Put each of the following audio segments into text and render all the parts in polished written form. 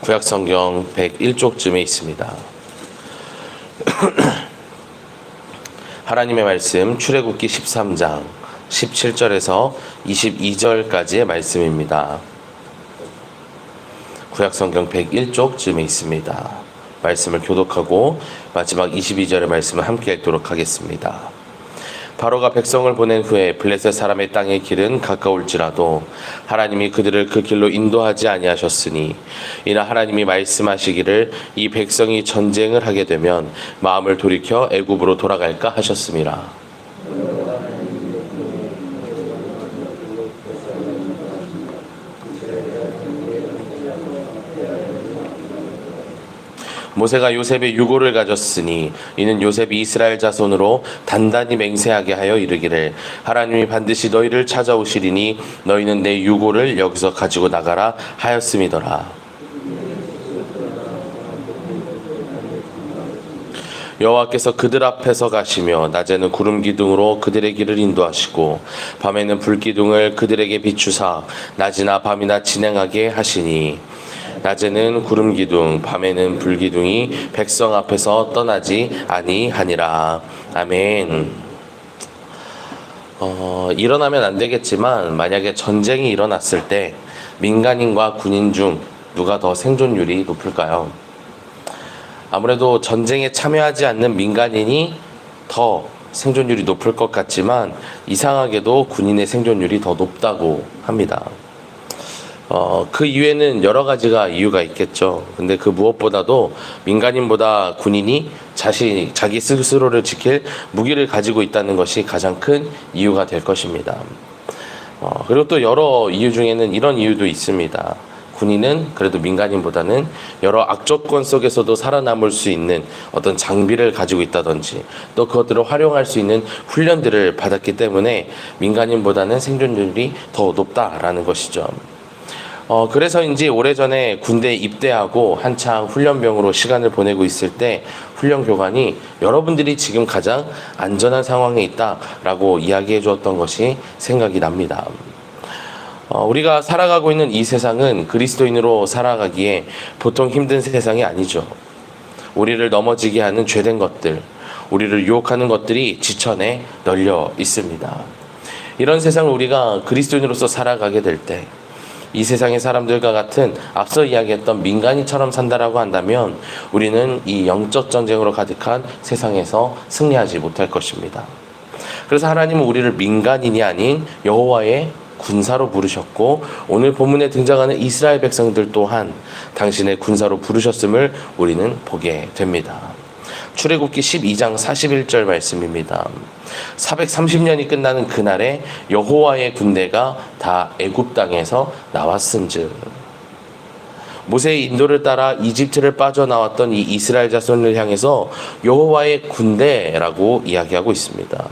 구약성경 101쪽쯤에 있습니다. 하나님의 말씀 출애굽기 13장 17절에서 22절까지의 말씀입니다. 구약성경 101쪽쯤에 있습니다. 말씀을 교독하고 마지막 22절의 말씀을 함께 읽도록 하겠습니다. 바로가 백성을 보낸 후에 블레셋 사람의 땅의 길은 가까울지라도 하나님이 그들을 그 길로 인도하지 아니하셨으니 이나 하나님이 말씀하시기를 이 백성이 전쟁을 하게 되면 마음을 돌이켜 애굽으로 돌아갈까 하셨음이라. 모세가 요셉의 유고를 가졌으니 이는 요셉이 이스라엘 자손으로 단단히 맹세하게 하여 이르기를 하나님이 반드시 너희를 찾아오시리니 너희는 내 유고를 여기서 가지고 나가라 하였음이더라. 여호와께서 그들 앞에서 가시며 낮에는 구름 기둥으로 그들의 길을 인도하시고 밤에는 불 기둥을 그들에게 비추사 낮이나 밤이나 진행하게 하시니 낮에는 구름 기둥, 밤에는 불 기둥이 백성 앞에서 떠나지 아니하니라. 아멘. 일어나면 안 되겠지만 만약에 전쟁이 일어났을 때 민간인과 군인 중 누가 더 생존율이 높을까요? 아무래도 전쟁에 참여하지 않는 민간인이 더 생존율이 높을 것 같지만 이상하게도 군인의 생존율이 더 높다고 합니다. 그 이유에는 여러 가지가 이유가 있겠죠. 근데 그 무엇보다도 민간인보다 군인이 자기 스스로를 지킬 무기를 가지고 있다는 것이 가장 큰 이유가 될 것입니다. 그리고 또 여러 이유 중에는 이런 이유도 있습니다. 군인은 그래도 민간인보다는 여러 악조건 속에서도 살아남을 수 있는 어떤 장비를 가지고 있다든지 또 그것들을 활용할 수 있는 훈련들을 받았기 때문에 민간인보다는 생존율이 더 높다라는 것이죠. 그래서인지 오래전에 군대에 입대하고 한창 훈련병으로 시간을 보내고 있을 때 훈련 교관이 여러분들이 지금 가장 안전한 상황에 있다라고 이야기해 주었던 것이 생각이 납니다. 우리가 살아가고 있는 이 세상은 그리스도인으로 살아가기에 보통 힘든 세상이 아니죠. 우리를 넘어지게 하는 죄된 것들, 우리를 유혹하는 것들이 지천에 널려 있습니다. 이런 세상을 우리가 그리스도인으로서 살아가게 될 때 이 세상의 사람들과 같은 앞서 이야기했던 민간인처럼 산다라고 한다면 우리는 이 영적 전쟁으로 가득한 세상에서 승리하지 못할 것입니다. 그래서 하나님은 우리를 민간인이 아닌 여호와의 군사로 부르셨고 오늘 본문에 등장하는 이스라엘 백성들 또한 당신의 군사로 부르셨음을 우리는 보게 됩니다. 출애굽기 12장 41절 말씀입니다. 430년이 끝나는 그날에 여호와의 군대가 다 애굽 땅에서 나왔은즉 모세의 인도를 따라 이집트를 빠져나왔던 이 이스라엘 자손을 향해서 여호와의 군대라고 이야기하고 있습니다.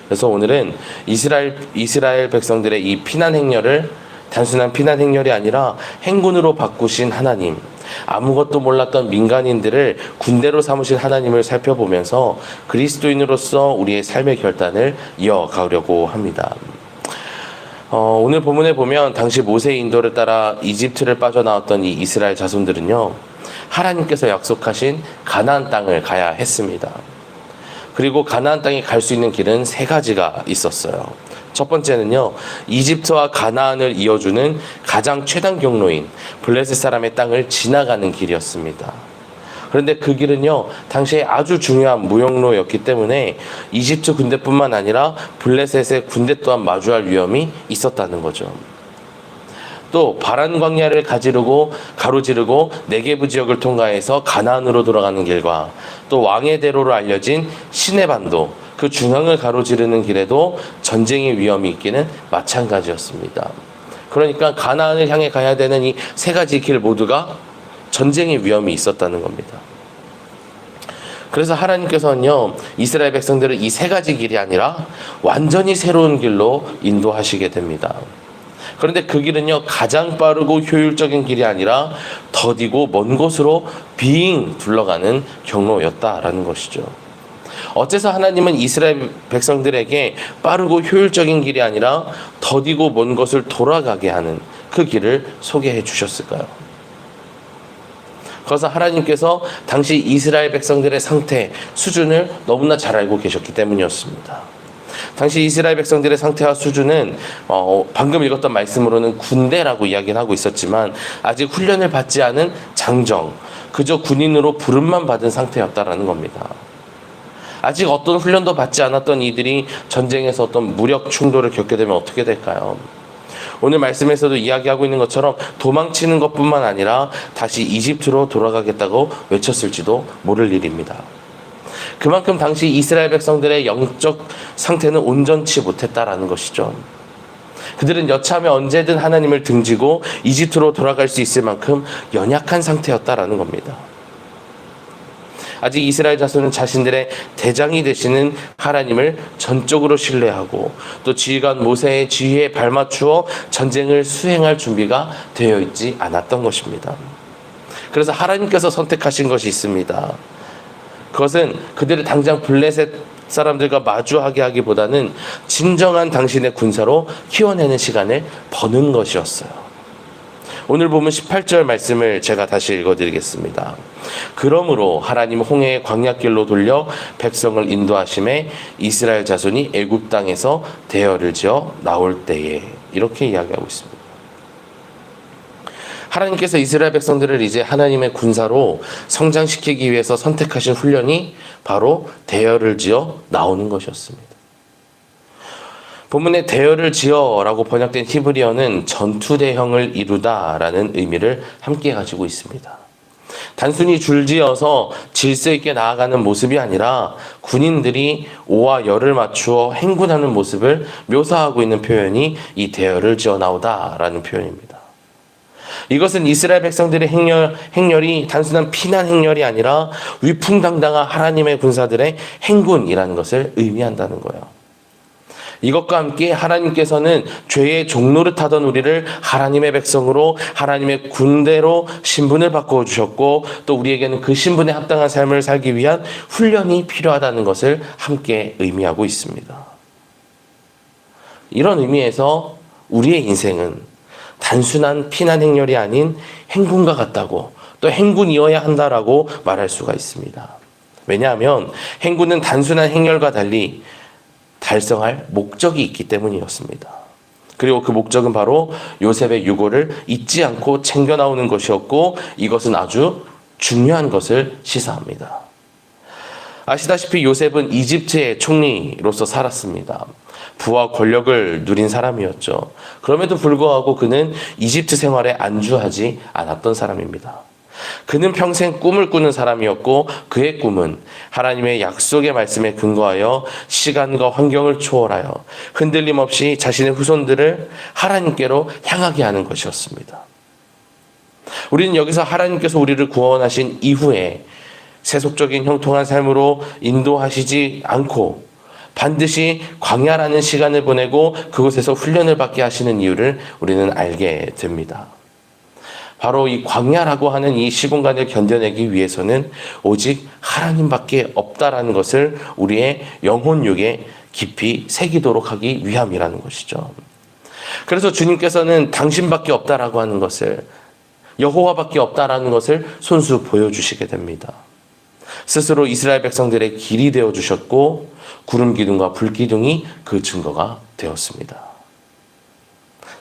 그래서 오늘은 이스라엘 백성들의 이 피난 행렬을 단순한 피난 행렬이 아니라 행군으로 바꾸신 하나님, 아무것도 몰랐던 민간인들을 군대로 삼으신 하나님을 살펴보면서 그리스도인으로서 우리의 삶의 결단을 이어가려고 합니다. 오늘 본문에 보면 당시 모세의 인도를 따라 이집트를 빠져나왔던 이 이스라엘 자손들은요, 하나님께서 약속하신 가나안 땅을 가야 했습니다. 그리고 가나안 땅에 갈 수 있는 길은 세 가지가 있었어요. 첫 번째는요, 이집트와 가나안을 이어주는 가장 최단 경로인 블레셋 사람의 땅을 지나가는 길이었습니다. 그런데 그 길은요, 당시에 아주 중요한 무역로였기 때문에 이집트 군대뿐만 아니라 블레셋의 군대 또한 마주할 위험이 있었다는 거죠. 또 바란 광야를 가로지르고 네게브 지역을 통과해서 가나안으로 돌아가는 길과 또 왕의 대로로 알려진 시내반도 그 중앙을 가로지르는 길에도 전쟁의 위험이 있기는 마찬가지였습니다. 그러니까 가나안을 향해 가야 되는 이 세 가지 길 모두가 전쟁의 위험이 있었다는 겁니다. 그래서 하나님께서는요, 이스라엘 백성들을 이 세 가지 길이 아니라 완전히 새로운 길로 인도하시게 됩니다. 그런데 그 길은요, 가장 빠르고 효율적인 길이 아니라 더디고 먼 곳으로 빙 둘러가는 경로였다라는 것이죠. 어째서 하나님은 이스라엘 백성들에게 빠르고 효율적인 길이 아니라 더디고 먼 곳을 돌아가게 하는 그 길을 소개해 주셨을까요? 그래서 하나님께서 당시 이스라엘 백성들의 상태, 수준을 너무나 잘 알고 계셨기 때문이었습니다. 당시 이스라엘 백성들의 상태와 수준은 방금 읽었던 말씀으로는 군대라고 이야기를 하고 있었지만 아직 훈련을 받지 않은 장정, 그저 군인으로 부름만 받은 상태였다라는 겁니다. 아직 어떤 훈련도 받지 않았던 이들이 전쟁에서 어떤 무력 충돌을 겪게 되면 어떻게 될까요? 오늘 말씀에서도 이야기하고 있는 것처럼 도망치는 것뿐만 아니라 다시 이집트로 돌아가겠다고 외쳤을지도 모를 일입니다. 그만큼 당시 이스라엘 백성들의 영적 상태는 온전치 못했다라는 것이죠. 그들은 여차하면 언제든 하나님을 등지고 이집트로 돌아갈 수 있을 만큼 연약한 상태였다라는 겁니다. 아직 이스라엘 자손은 자신들의 대장이 되시는 하나님을 전적으로 신뢰하고 또 지휘관 모세의 지휘에 발맞추어 전쟁을 수행할 준비가 되어 있지 않았던 것입니다. 그래서 하나님께서 선택하신 것이 있습니다. 그것은 그들을 당장 블레셋 사람들과 마주하게 하기보다는 진정한 당신의 군사로 키워내는 시간을 버는 것이었어요. 오늘 보면 18절 말씀을 제가 다시 읽어드리겠습니다. 그러므로 하나님 홍해의 광야길로 돌려 백성을 인도하심에 이스라엘 자손이 애굽 땅에서 대열을 지어 나올 때에, 이렇게 이야기하고 있습니다. 하나님께서 이스라엘 백성들을 이제 하나님의 군사로 성장시키기 위해서 선택하신 훈련이 바로 대열을 지어 나오는 것이었습니다. 본문에 대열을 지어라고 번역된 히브리어는 전투대형을 이루다라는 의미를 함께 가지고 있습니다. 단순히 줄지어서 질서 있게 나아가는 모습이 아니라 군인들이 오와 열을 맞추어 행군하는 모습을 묘사하고 있는 표현이 이 대열을 지어 나오다라는 표현입니다. 이것은 이스라엘 백성들의 행렬이 단순한 피난 행렬이 아니라 위풍당당한 하나님의 군사들의 행군이라는 것을 의미한다는 거예요. 이것과 함께 하나님께서는 죄의 종노릇하던 우리를 하나님의 백성으로, 하나님의 군대로 신분을 바꾸어 주셨고 또 우리에게는 그 신분에 합당한 삶을 살기 위한 훈련이 필요하다는 것을 함께 의미하고 있습니다. 이런 의미에서 우리의 인생은 단순한 피난 행렬이 아닌 행군과 같다고, 또 행군이어야 한다라고 말할 수가 있습니다. 왜냐하면 행군은 단순한 행렬과 달리 달성할 목적이 있기 때문이었습니다. 그리고 그 목적은 바로 요셉의 유고를 잊지 않고 챙겨 나오는 것이었고, 이것은 아주 중요한 것을 시사합니다. 아시다시피 요셉은 이집트의 총리로서 살았습니다. 부와 권력을 누린 사람이었죠. 그럼에도 불구하고 그는 이집트 생활에 안주하지 않았던 사람입니다. 그는 평생 꿈을 꾸는 사람이었고 그의 꿈은 하나님의 약속의 말씀에 근거하여 시간과 환경을 초월하여 흔들림 없이 자신의 후손들을 하나님께로 향하게 하는 것이었습니다. 우리는 여기서 하나님께서 우리를 구원하신 이후에 세속적인 형통한 삶으로 인도하시지 않고 반드시 광야라는 시간을 보내고 그곳에서 훈련을 받게 하시는 이유를 우리는 알게 됩니다. 바로 이 광야라고 하는 이 시공간을 견뎌내기 위해서는 오직 하나님밖에 없다라는 것을 우리의 영혼육에 깊이 새기도록 하기 위함이라는 것이죠. 그래서 주님께서는 당신밖에 없다라고 하는 것을, 여호와밖에 없다라는 것을 손수 보여주시게 됩니다. 스스로 이스라엘 백성들의 길이 되어주셨고 구름 기둥과 불 기둥이 그 증거가 되었습니다.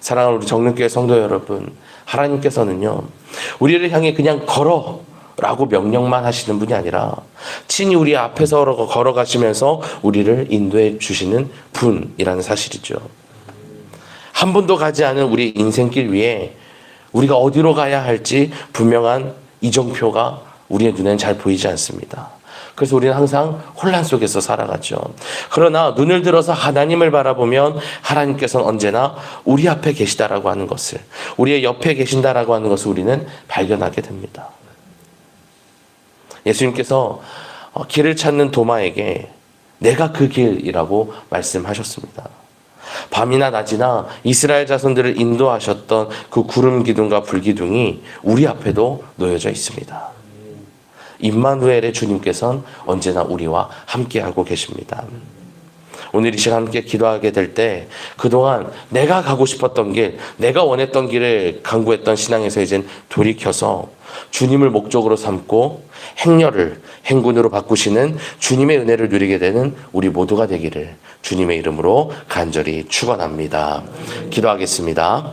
사랑하는 우리 정릉교회 성도 여러분, 하나님께서는요 우리를 향해 그냥 걸어라고 명령만 하시는 분이 아니라 친히 우리 앞에서 걸어가시면서 우리를 인도해 주시는 분이라는 사실이죠. 한 번도 가지 않은 우리 인생길 위에 우리가 어디로 가야 할지 분명한 이정표가 우리의 눈에는 잘 보이지 않습니다. 그래서 우리는 항상 혼란 속에서 살아가죠. 그러나 눈을 들어서 하나님을 바라보면 하나님께서는 언제나 우리 앞에 계시다라고 하는 것을, 우리의 옆에 계신다라고 하는 것을 우리는 발견하게 됩니다. 예수님께서 길을 찾는 도마에게 내가 그 길이라고 말씀하셨습니다. 밤이나 낮이나 이스라엘 자손들을 인도하셨던 그 구름 기둥과 불 기둥이 우리 앞에도 놓여져 있습니다. 임마누엘의 주님께서는 언제나 우리와 함께하고 계십니다. 오늘 이 시간 함께 기도하게 될 때 그동안 내가 가고 싶었던 길, 내가 원했던 길을 강구했던 신앙에서 이젠 돌이켜서 주님을 목적으로 삼고 행렬을 행군으로 바꾸시는 주님의 은혜를 누리게 되는 우리 모두가 되기를 주님의 이름으로 간절히 축원합니다. 기도하겠습니다.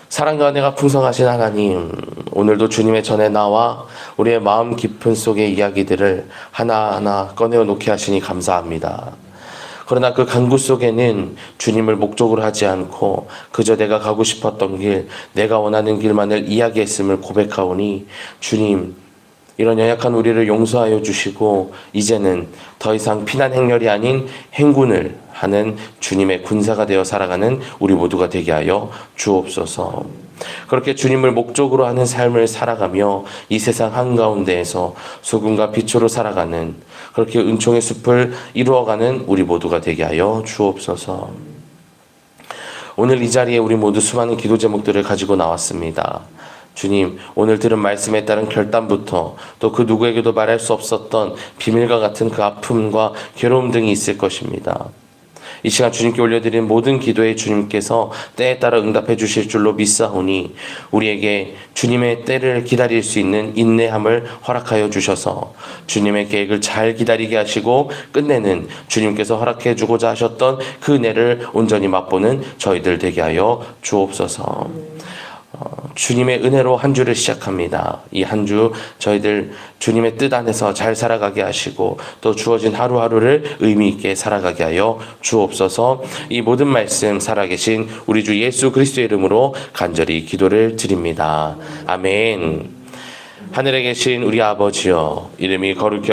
사랑과 은혜가 풍성하신 하나님, 오늘도 주님의 전에 나와 우리의 마음 깊은 속의 이야기들을 하나하나 꺼내어 놓게 하시니 감사합니다. 그러나 그 간구 속에는 주님을 목적으로 하지 않고 그저 내가 가고 싶었던 길, 내가 원하는 길만을 이야기했음을 고백하오니 주님, 이런 연약한 우리를 용서하여 주시고 이제는 더 이상 피난 행렬이 아닌 행군을 하는 주님의 군사가 되어 살아가는 우리 모두가 되게 하여 주옵소서. 그렇게 주님을 목적으로 하는 삶을 살아가며 이 세상 한가운데에서 소금과 빛으로 살아가는 그렇게 은총의 숲을 이루어가는 우리 모두가 되게 하여 주옵소서. 오늘 이 자리에 우리 모두 수많은 기도 제목들을 가지고 나왔습니다. 주님, 오늘 들은 말씀에 따른 결단부터 또 그 누구에게도 말할 수 없었던 비밀과 같은 그 아픔과 괴로움 등이 있을 것입니다. 이 시간 주님께 올려드린 모든 기도에 주님께서 때에 따라 응답해 주실 줄로 믿사오니 우리에게 주님의 때를 기다릴 수 있는 인내함을 허락하여 주셔서 주님의 계획을 잘 기다리게 하시고 끝내는 주님께서 허락해 주고자 하셨던 그 은혜를 온전히 맛보는 저희들 되게 하여 주옵소서. 주님의 은혜로 한 주를 시작합니다. 이 한 주 저희들 주님의 뜻 안에서 잘 살아가게 하시고 또 주어진 하루하루를 의미 있게 살아가게 하여 주옵소서. 이 모든 말씀 살아계신 우리 주 예수 그리스도의 이름으로 간절히 기도를 드립니다. 아멘. 하늘에 계신 우리 아버지여, 이름이 거룩히